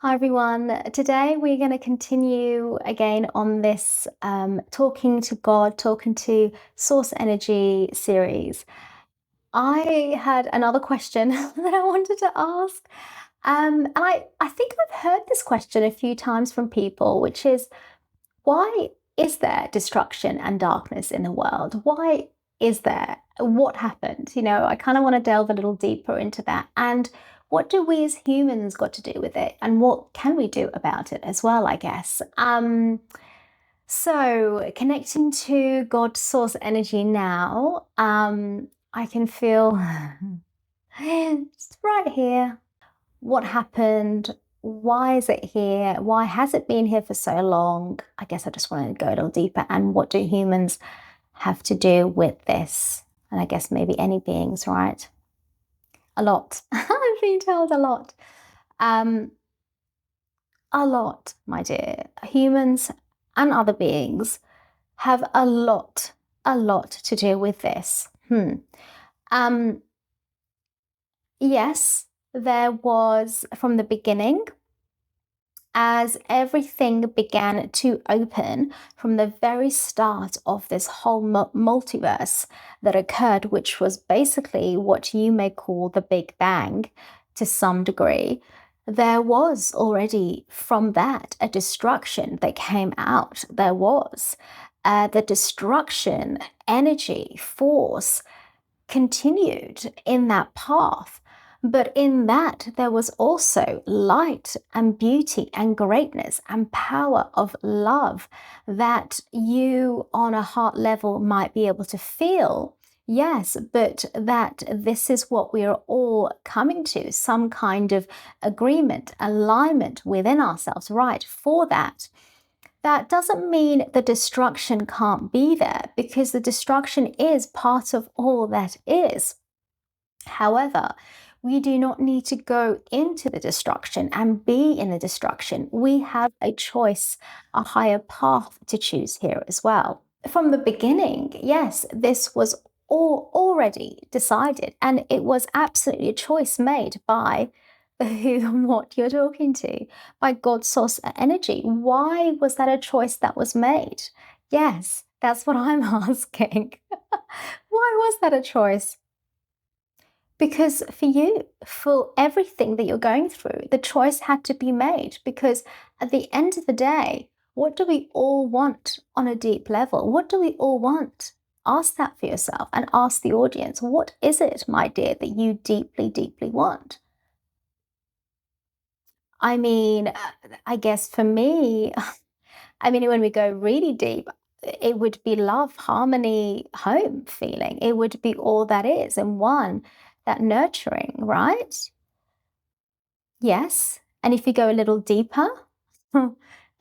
Hi everyone. Today we're going to continue again on this talking to God, talking to source energy series. I had another question that I wanted to ask. And I think I've heard this question a few times from people, which is why is there destruction and darkness in the world? Why is there? What happened? I kind of want to delve a little deeper into that. And what do we as humans got to do with it? And what can we do about it as well, I guess? So connecting to God's source energy now, I can feel it's right here. What happened? Why is it here? Why has it been here for so long? I guess I just want to go a little deeper. And what do humans have to do with this? And I guess maybe any beings, right? A lot. I've been told a lot. Um, a lot, my dear. Humans and other beings have a lot to do with this. Um, yes, there was from the beginning, as everything began to open from the very start of this whole multiverse that occurred, which was basically what you may call the Big Bang to some degree, there was already from that a destruction that came out. There was the destruction, energy, force continued in that path. But in that, there was also light and beauty and greatness and power of love that you, on a heart level, might be able to feel. Yes, but that this is what we are all coming to, some kind of agreement, alignment within ourselves, right? For that. That doesn't mean the destruction can't be there, because the destruction is part of all that is. However, we do not need to go into the destruction and be in the destruction. We have a choice, a higher path to choose here as well. From the beginning, yes, this was all already decided, and it was absolutely a choice made by who and what you're talking to, by God's source energy. Why was that a choice that was made? Yes, that's what I'm asking. Why was that a choice? Because for you, for everything that you're going through, the choice had to be made. Because at the end of the day, what do we all want on a deep level? What do we all want? Ask that for yourself and ask the audience, what is it, my dear, that you deeply, deeply want? I mean, I guess for me, I mean, when we go really deep, it would be love, harmony, home feeling. It would be all that is in one, that nurturing, right? Yes. And if you go a little deeper, a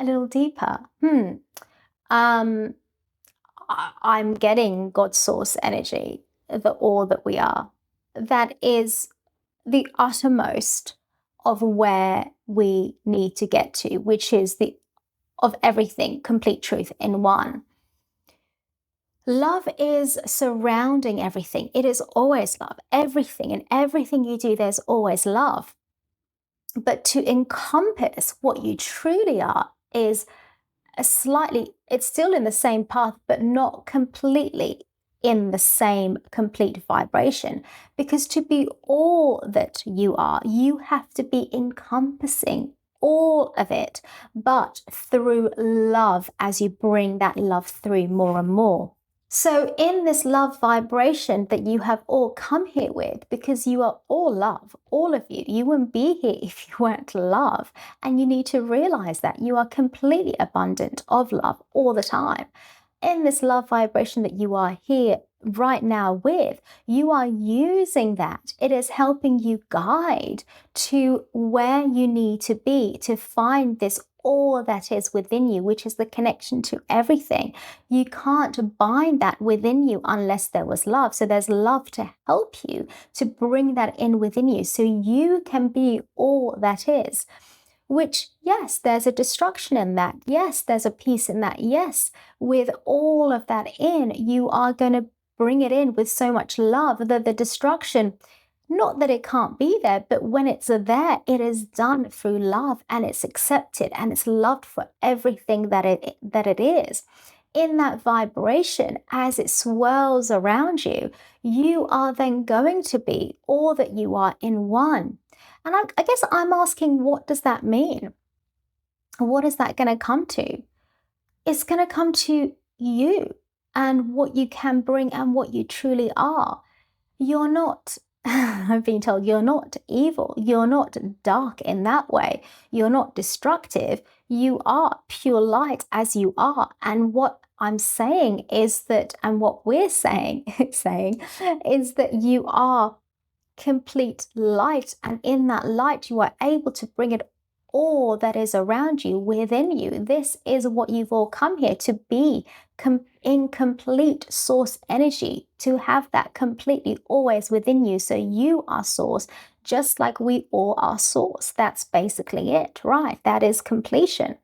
little deeper, um, I'm getting God's source energy, the all that we are. That is the uttermost of where we need to get to, which is the of everything, complete truth in one. Love is surrounding everything. It is always love. Everything and everything you do, there's always love. But to encompass what you truly are is it's still in the same path, but not completely in the same complete vibration. Because to be all that you are, you have to be encompassing all of it, but through love, as you bring that love through more and more. So, in this love vibration that you have all come here with, because you are all love, all of you wouldn't be here if you weren't love. And you need to realize that you are completely abundant of love all the time. In this love vibration that you are here right now with, you are using that. It is helping you guide to where you need to be to find this all that is within you, which is the connection to everything. You can't bind that within you unless there was love. So there's love to help you to bring that in within you so you can be all that is. Which, yes, there's a destruction in that. Yes, there's a peace in that. Yes, with all of that in, you are going to bring it in with so much love that the destruction, Not that it can't be there, but when it's there, it is done through love and it's accepted and it's loved for everything that it is. In that vibration, as it swirls around you, you are then going to be all that you are in one. And I guess I'm asking, what does that mean? What is that going to come to? It's going to come to you and what you can bring and what you truly are. You're not, I've been told, you're not evil. You're not dark in that way. You're not destructive. You are pure light as you are. And what I'm saying is that, and what we're saying, is that you are complete light. And in that light, you are able to bring it all that is around you within you. This is what you've all come here to be, in complete source energy, to have that completely always within you. So you are source, just like we all are source. That's basically it, right? That is completion.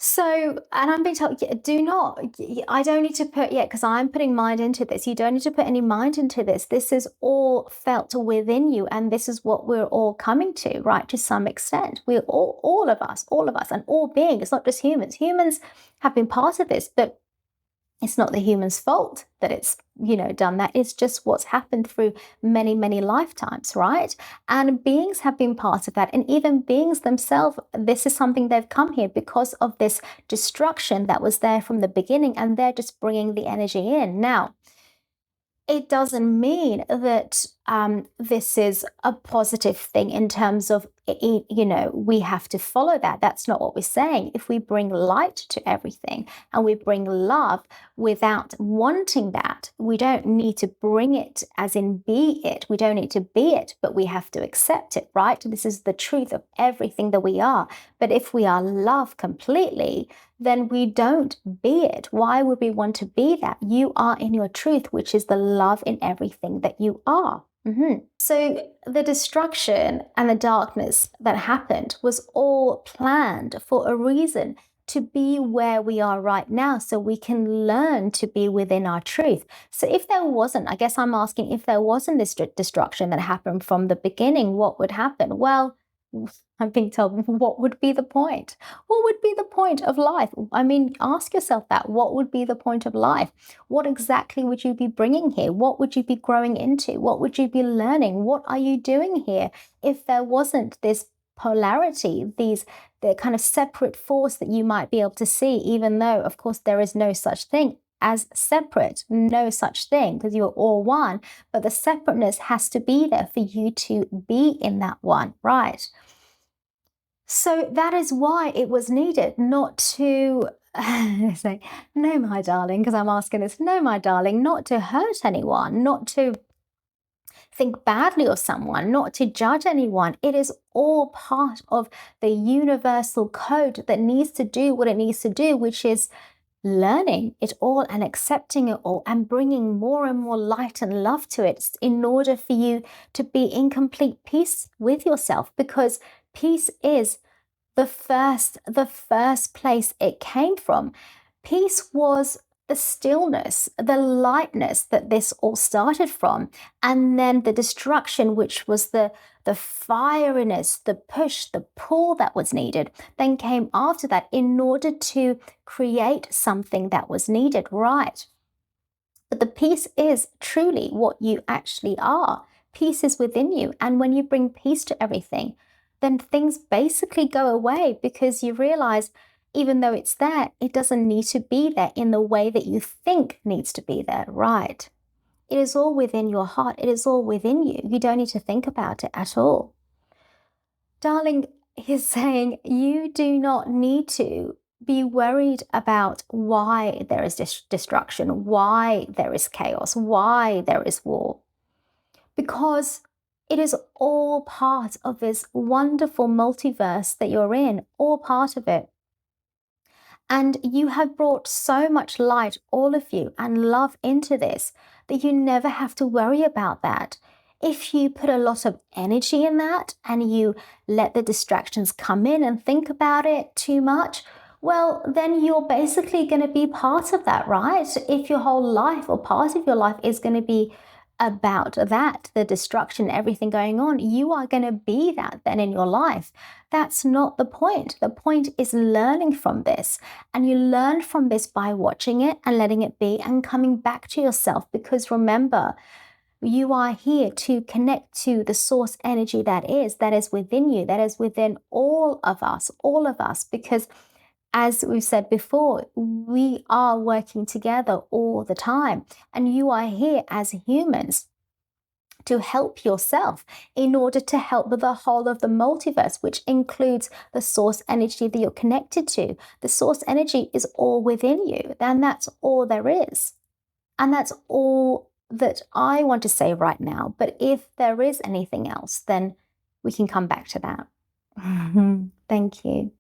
So, and I'm being told, do not, I don't need to put, because I'm putting mind into this. You don't need to put any mind into this. This is all felt within you. And this is what we're all coming to, right? To some extent. We're all of us, and all beings, not just humans. Humans have been part of this, but it's not the human's fault that it's, done that. It's just what's happened through many, many lifetimes, right? And beings have been part of that. And even beings themselves, this is something they've come here because of this destruction that was there from the beginning. And they're just bringing the energy in. Now, it doesn't mean that this is a positive thing in terms of, we have to follow that. That's not what we're saying. If we bring light to everything and we bring love without wanting that, we don't need to bring it as in be it. We don't need to be it, but we have to accept it, right? This is the truth of everything that we are. But if we are love completely, then we don't be it. Why would we want to be that? You are in your truth, which is the love in everything that you are. So the destruction and the darkness that happened was all planned for a reason, to be where we are right now so we can learn to be within our truth. So if there wasn't, I guess I'm asking, if there wasn't this destruction that happened from the beginning, what would happen? Well, I'm being told, what would be the point? What would be the point of life? I mean, ask yourself that. What would be the point of life? What exactly would you be bringing here? What would you be growing into? What would you be learning? What are you doing here if there wasn't this polarity, the kind of separate force that you might be able to see, even though, of course, there is no such thing as separate, no such thing, because you're all one, but the separateness has to be there for you to be in that one, right? So that is why it was needed, not to say, no, my darling, because I'm asking this, no, my darling, not to hurt anyone, not to think badly of someone, not to judge anyone. It is all part of the universal code that needs to do what it needs to do, which is learning it all and accepting it all and bringing more and more light and love to it in order for you to be in complete peace with yourself, because peace is the first place it came from. Peace was the stillness, the lightness that this all started from, and then the destruction, which was the fieriness, the push, the pull that was needed, then came after that in order to create something that was needed, right? But the peace is truly what you actually are. Peace is within you, and when you bring peace to everything, then things basically go away, because you realize, even though it's there, it doesn't need to be there in the way that you think needs to be there, right? It is all within your heart. It is all within you. You don't need to think about it at all. Darling, he's saying you do not need to be worried about why there is destruction, why there is chaos, why there is war, because it is all part of this wonderful multiverse that you're in, all part of it. And you have brought so much light, all of you, and love into this, that you never have to worry about that. If you put a lot of energy in that and you let the distractions come in and think about it too much, well, then you're basically going to be part of that, right? If your whole life or part of your life is going to be about that, the destruction, everything going on, you are going to be that then in your life. That's not the point. The point is learning from this. And you learn from this by watching it and letting it be and coming back to yourself. Because remember, you are here to connect to the source energy that is within you, that is within all of us, because as we've said before, we are working together all the time, and you are here as humans to help yourself in order to help the whole of the multiverse, which includes the source energy that you're connected to. The source energy is all within you, and that's all there is. And that's all that I want to say right now. But if there is anything else, then we can come back to that. Thank you.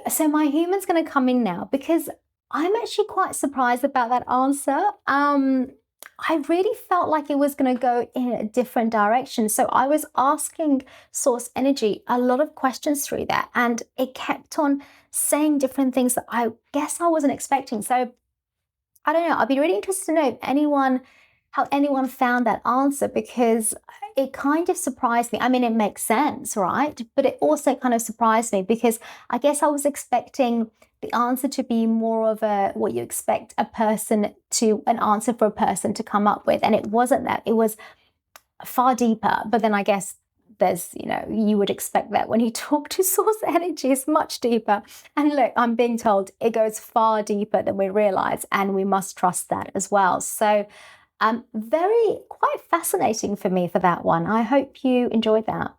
So my human's going to come in now because I'm actually quite surprised about that answer. I really felt like it was going to go in a different direction. So I was asking source energy a lot of questions through that, and it kept on saying different things that I guess I wasn't expecting. So I don't know. I'd be really interested to know how anyone found that answer, because it kind of surprised me. I mean, it makes sense, right? But it also kind of surprised me because I guess I was expecting the answer to be more of what you expect an answer for a person to come up with. And it wasn't that. It was far deeper. But then I guess you would expect that when you talk to source energy, it's much deeper. And look, I'm being told it goes far deeper than we realize, and we must trust that as well. So quite fascinating for me for that one. I hope you enjoyed that.